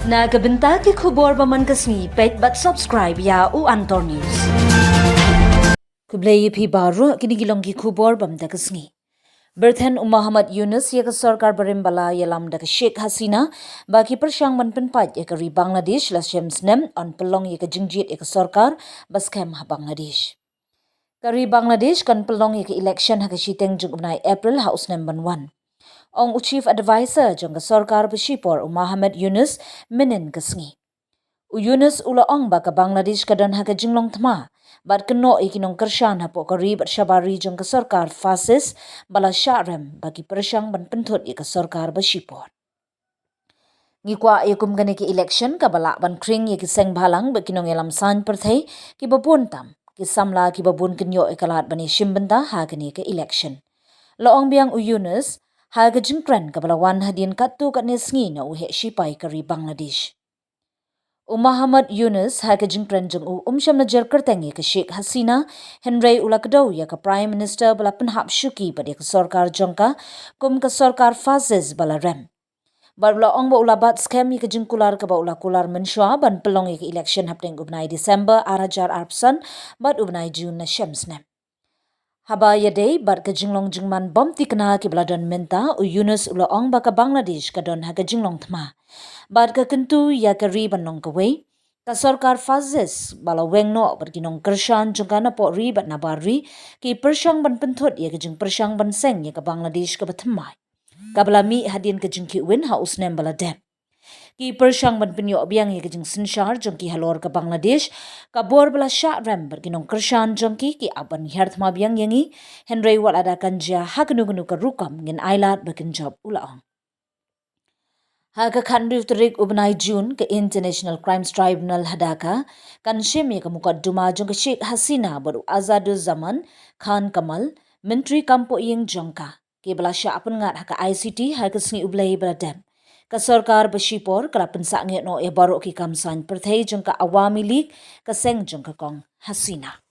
Na kabenta ki khubor baman kasni pet but subscribe ya u Antor News. Kublai phi baro kinigilong ki khubor bamda kasni. Byrthen Mohamad yunus ya ka sorkar barim bala yalam da Sheikh Hasina baki persyang manpen pat ya kari Bangladesh la shemsnem on pelong ya ka jingjit ya ka sorkar baskem ha Bangladesh. Kari Bangladesh kan pelong ya ka election ha ka shiteng jungubnai April house number 1. Ong Chief Advisor jong ka sorkar Bashipor Mohamad Yunus minin kasngi. Yunus ula ong ba ka Bangladesh ka don ha ka jinglong thma bat keno ikinong kershan ha po kari bat shabari jong ka sorkar fasis bala syarem bagi persyang ban penthut ya ka sorkar Bashipor. Ngikwa yakum gane ki election ka bala ban kring ya ki seng balang ba kinong elam san perthai ki babun tam ki samla ki babun kenyo ikalat bani shimbenda ha gane ka election. Loong biang Yunus ha ka jingkren ka balawan hadin katu kat nesngi na uhe shipai kari Bangladesh. Mohamad Yunus ha ka jingkren jeng sham na jer kertengi ka Sheikh Hasina Henry ulakdo ya ka Prime Minister bala penhap syuki pada ka sorkar jongka kum ka sorkar fazes bala rem. Barla ong ba ulabat scam ya ka jingkular ka ba ulakular mensyua ban pelong ya ka election hapteng ubnai December arajar arpsan bat ubnai June na syemsnem. Haba yadei bat ka jinglong jingman bom tikna ki bladon menta Yunus ula ong ba ka Bangladesh ka don ha ka jinglong thma. Bat ka kentu ya ka riban nong ka wei. Ka sorkar fazes bala weng no bat kinong kershan jungka na po ri bat na bari ki persyang ban penthut ya ka jing persyang ban seng ya ka Bangladesh ka bathmai. Ka bala mi hadin ka jingki win ha usnem bala dem. Ki persyang ban penyo biang ya ka jing sinshar jungki halor ka Bangladesh ka bor bala syak rem berginong kershan jungki ki aban herth ma biang yangi Henry wal ada kanja ha genu ka rukam ngin ailat berkin job ulaong. Ha ka khandu terik ubnai June ka International Crimes Tribunal hadaka kan shim ya ka mukadduma jung ka Sheikh Hasina baru azadu zaman Khan Kamal Menteri Kampo Ying jongka ki bala syak pengat ha ka ICT ha ka sngi ublai bala dem. Ka sorkar Bashipor kala pensak nget no ya baru ki kamsan perthai jong ka Awami League ka seng jong ka kong Hasina.